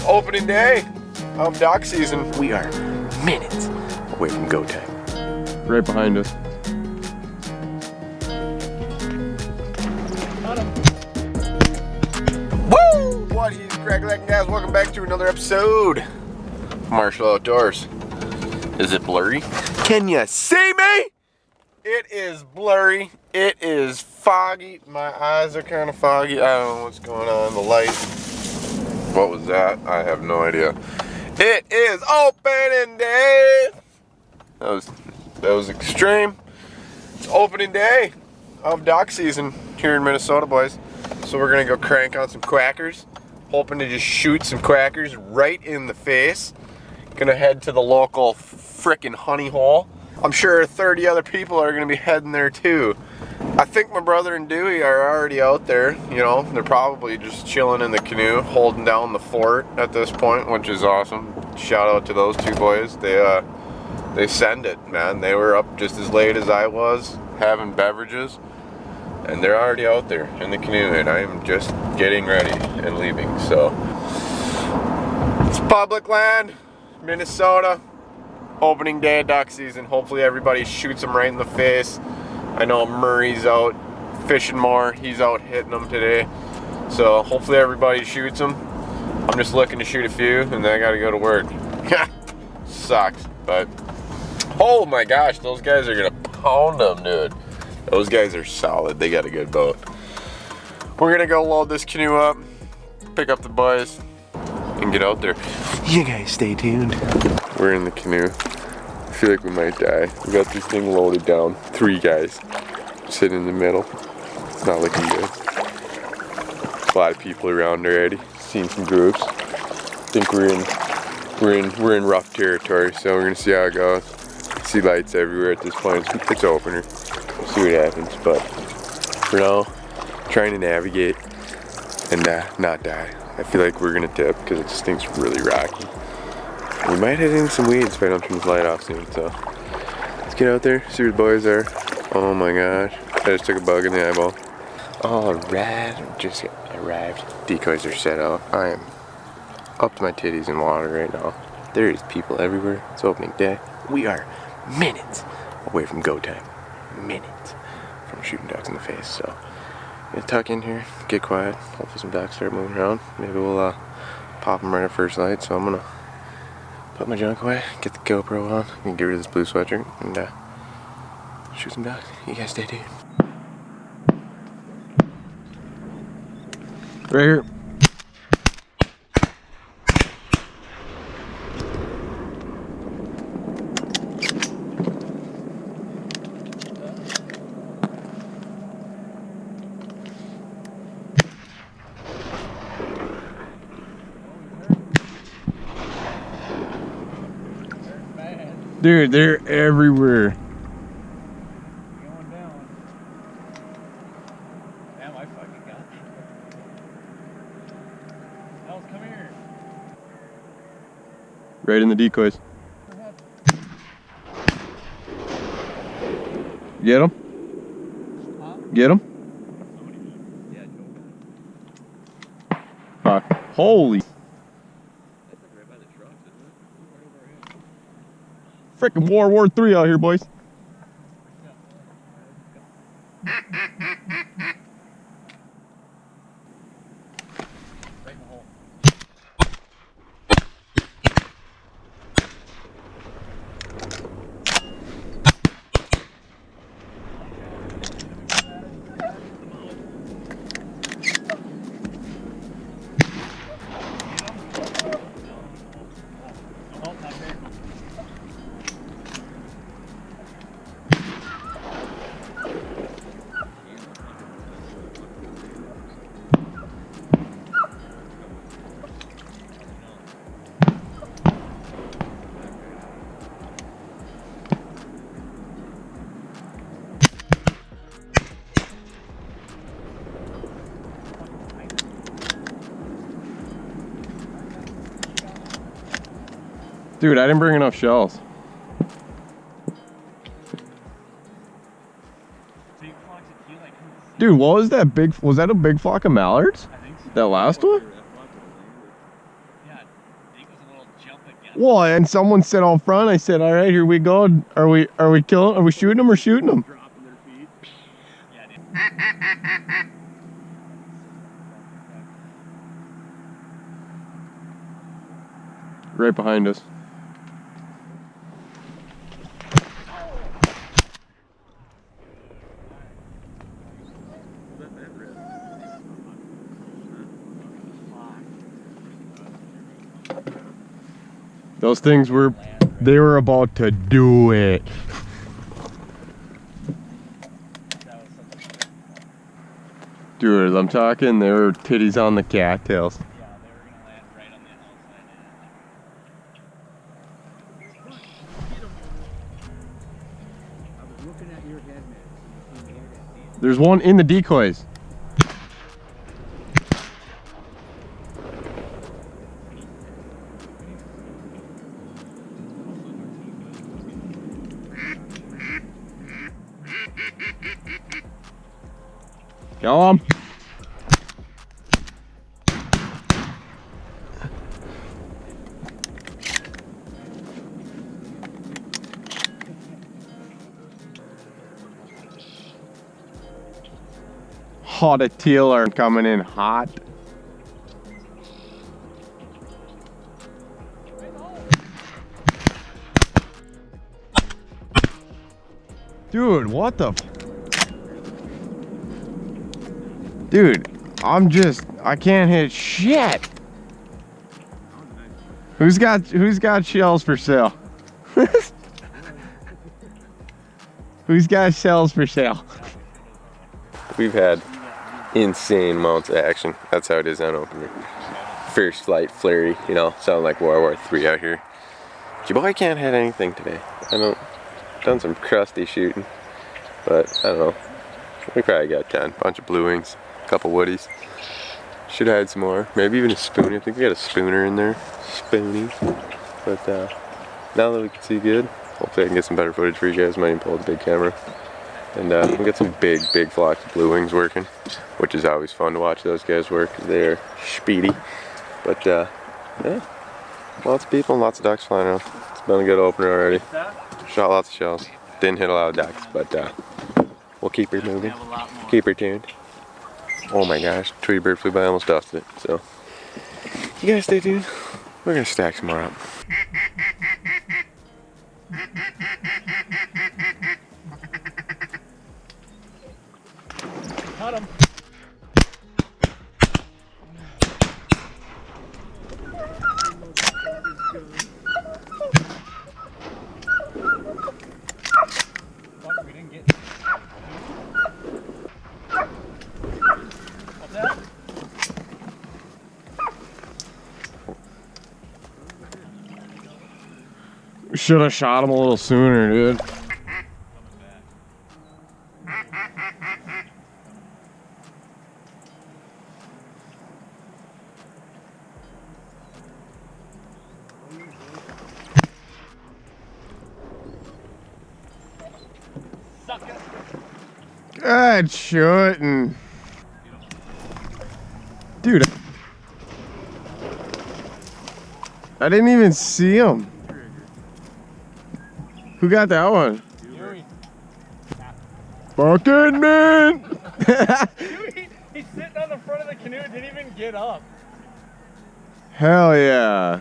Opening day of duck season. We are minutes away from go time. Right behind us. Woo! What is cracking, guys? Welcome back to another episode of Marshall Outdoors. Is it blurry? Can you see me? It is blurry. It is foggy. My eyes are kind of foggy. I don't know what's going on. The light. What was that? I have no idea. It is opening day. That was extreme. It's opening day of duck season here in Minnesota, boys. So we're gonna go crank on some quackers. Hoping to just shoot some quackers right in the face. Gonna head to the local frickin' honey hole. I'm sure 30 other people are gonna be heading there too. I think my brother and Dewey are already out there. You know, they're probably just chilling in the canoe, holding down the fort at this point, which is awesome. Shout out to those two boys. They send it, man. They were up just as late as I was, having beverages, and they're already out there in the canoe, and I'm just getting ready and leaving. So it's public land, Minnesota. Opening day of duck season. Hopefully everybody shoots them right in the face. I know Murray's out fishing more. He's out hitting them today. So hopefully everybody shoots them. I'm just looking to shoot a few and then I gotta go to work. Sucks, but oh my gosh, those guys are gonna pound them, dude. Those guys are solid. They got a good boat. We're gonna go load this canoe up, pick up the boys, and get out there. You guys stay tuned. We're in the canoe. I feel like we might die. We got this thing loaded down. 3 guys sitting in the middle. It's not looking good. A lot of people around already. Seen some groups. I think we're in rough territory, so we're gonna see how it goes. See lights everywhere at this point. It's opener. We'll see what happens. But for now, trying to navigate and not die. I feel like we're gonna tip because this thing's really rocky. We might head into some weeds if I don't turn this light off soon, so let's get out there, see where the boys are. Oh my gosh, I just took a bug in the eyeball. Alright, just arrived. Decoys are set out. I am up to my titties in water right now. There is people everywhere. It's opening day. We are minutes away from go time. Minutes from shooting ducks in the face, so I'm gonna tuck in here, get quiet. Hopefully some ducks start moving around. Maybe we'll pop them right at first light, so I'm gonna put my junk away, get the GoPro on, and get rid of this blue sweatshirt, and shoot some ducks. You guys stay tuned. Right here. Dude, they're everywhere. Going down. Damn, I fucking got you. Els, come here. Right in the decoys. Get them? Huh? Get them? Yeah, Fuck. Holy. that's like right by the trucks, isn't it? Right over here. Frickin' World War III out here, boys. Right in the hole. No, not there. Dude, I didn't bring enough shells. Dude, what was that big? Was that a big flock of mallards? I think so. That last one? Yeah, Well, and someone said out front, I said, all right, here we go. Are we killing, are we shooting them or shooting them? Dropping their feet. Yeah, dude. Right behind us. Those things were, they were about to do it. Dude, I'm talking, they were titties on the cattails. Yeah, they were gonna land right on the outside. I was looking at your head, man. There's one in the decoys. Kill him. Oh, the teal are coming in hot. Dude, what the? Dude, I can't hit shit. Who's got shells for sale? Who's got shells for sale? We've had insane amounts of action. That's how it is on opener. First flight flurry, you know, sound like World War III out here. Your boy can't hit anything today. Done some crusty shooting, but I don't know. We probably got 10. Bunch of blue wings, a couple woodies. Should have had some more. Maybe even a spoon. I think we got a spooner in there. Spoonie. But now that we can see good, hopefully I can get some better footage for you guys. Might even pull the big camera. And we'll get some big flocks of blue wings working, which is always fun to watch those guys work. They're speedy. But yeah, lots of people and lots of ducks flying around. It's been a good opener already. Shot lots of shells. Didn't hit a lot of ducks, but we'll keep her moving. Keep her tuned. Oh my gosh, Tweety bird flew by, almost dusted it. So you guys stay tuned. We're gonna stack some more up. Cut him. Fuck, we didn't get. What's that? Should have shot him a little sooner, dude. Good shooting. Dude, I didn't even see him. Who got that one? Fucking man! Dude, he's sitting on the front of the canoe, didn't even get up. Hell yeah.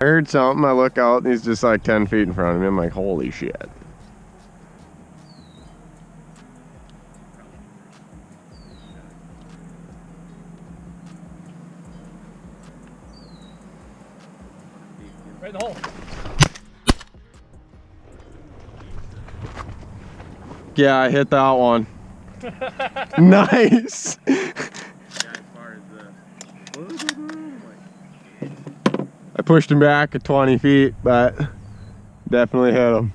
I heard something, I look out and he's just like 10 feet in front of me. I'm like, holy shit. Right in the hole. Yeah, I hit that one. Nice. I pushed him back at 20 feet, but definitely hit him.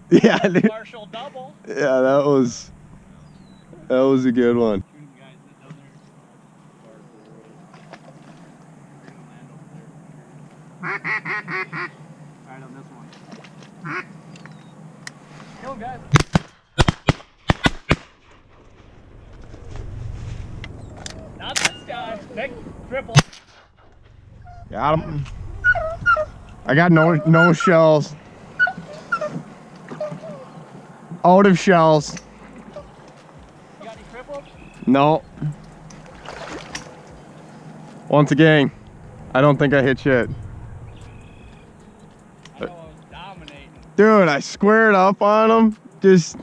Yeah, dude. Partial double. Yeah, that was a good one. Alright, on this one. Kill him, guys. Not this guy. Big triple. Got him. I got no shells. Out of shells. You got any cripples? No. Once again, I don't think I hit shit. I know I was dominating. Dude, I squared up on him. Just,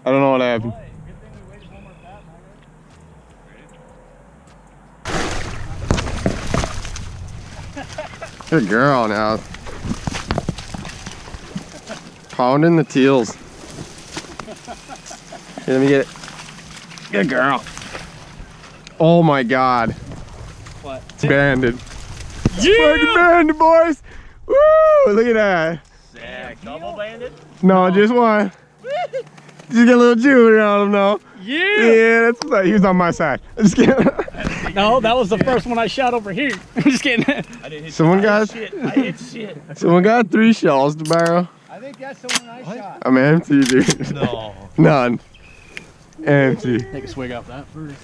I don't know what happened. Boy, good thing we waited one more pass, Good girl now. Pounding the teals. Here, let me get it. Good girl. Oh my god. What? It's banded. Yeah! Fucking banded, boys! Woo! Look at that. Sick. Double banded? No, just one. Just get a little jewelry on him now. Yeah! Yeah, that's what he was on my side. I'm just kidding. No, that was the first one I shot over here. I'm just kidding. I didn't hit Someone got shit. I hit shit. someone got 3 shells to borrow. I think that's the one I shot. I'm empty, dude. No. None. Empty. Take a swig off that first.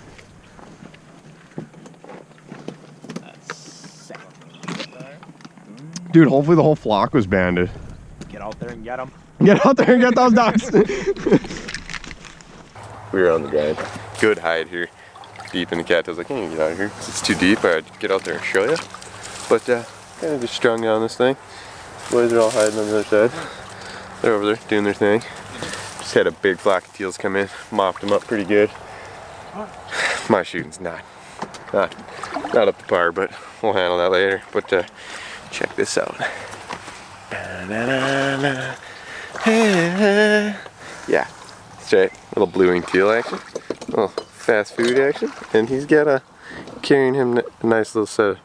That's sick. Dude, hopefully the whole flock was banded. Get out there and get them. Get out there and get those ducks. We were on the drive. Good hide here. Deep in the cattails. Like, can't get out of here. It's too deep. I'd get out there and show you. But kind of just strung down this thing. Boys are all hiding on the other side. They're over there doing their thing. Just had a big flock of teals come in. Mopped them up pretty good. My shooting's not up to par, but we'll handle that later. But check this out. Yeah, straight little blue-wing teal action, little fast food action, and he's got carrying him a nice little set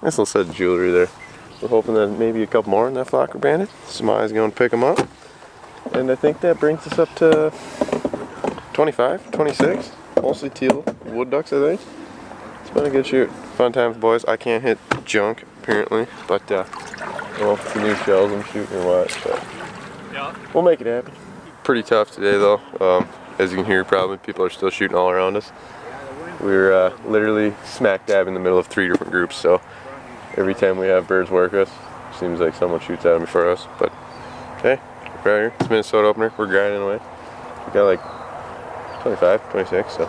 of jewelry there. We're hoping that maybe a couple more in that flock are banded. Smi's going to pick them up, and I think that brings us up to 25, 26, mostly teal wood ducks. I think it's been a good shoot, fun time with the boys. I can't hit junk apparently, but well, it's the new shells I'm shooting or what. So. Yeah. We'll make it happen. Pretty tough today though. As you can hear probably, people are still shooting all around us. We're literally smack dab in the middle of 3 different groups, so every time we have birds work us, seems like someone shoots at them before us. But hey, right here, it's Minnesota opener, we're grinding away. We got like 25, 26, so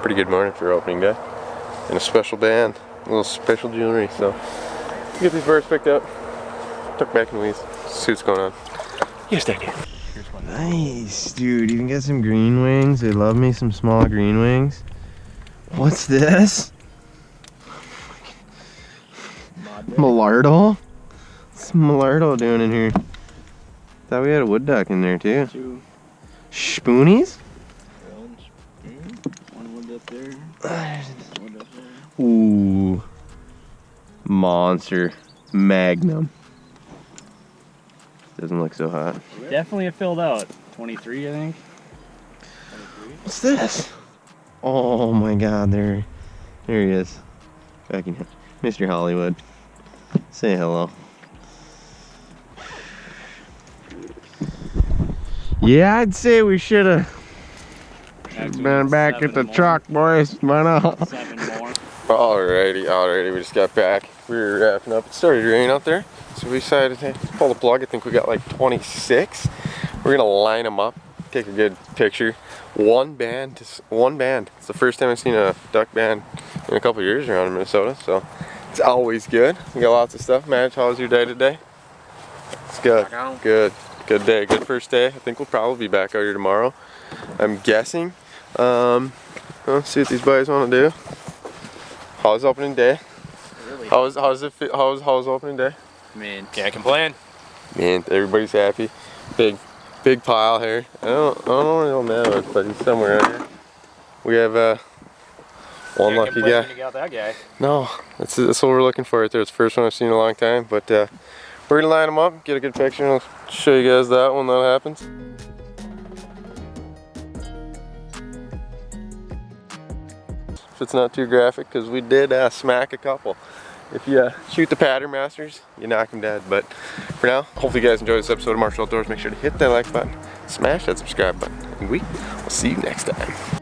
pretty good morning for opening day. And a special band, a little special jewelry, so get these birds picked up, tuck back in the weeds, see what's going on. Yes, thank you. Nice, dude. You can get some green wings. I love me some small green wings. What's this? Malardo? What's Malardo doing in here? Thought we had a wood duck in there too. 2. Spoonies? One wood up there. One up there. Ooh. Monster. Magnum. Doesn't look so hot. Definitely a filled out. 23, I think. 23. What's this? Oh my god, there he is. Back in here. Mr. Hollywood. Say hello. Yeah, I'd say we should have been back at the truck, boys. Why not? 7 more. Alrighty, we just got back. We were wrapping up. It started raining out there, so we decided to pull the plug. I think we got like 26. We're gonna line them up, take a good picture. One band. It's the first time I've seen a duck band in a couple of years around in Minnesota, so it's always good. We got lots of stuff. Madge, how was your day today? It's good. Good day. Good first day. I think we'll probably be back out here tomorrow, I'm guessing. Let's see what these boys want to do. How's opening day? Really? How's opening day? Man, can't complain. Man, everybody's happy. Big pile here. I don't know man, but he's somewhere out here. We have one lucky guy. You got that guy. No, that's what we're looking for right there. It's the first one I've seen in a long time. But we're gonna line them up, get a good picture, and I'll show you guys that when that happens. If it's not too graphic, because we did smack a couple. If you shoot the pattern masters, you knock them dead. But for now, hopefully you guys enjoyed this episode of Marshall Outdoors. Make sure to hit that like button, smash that subscribe button, and we will see you next time.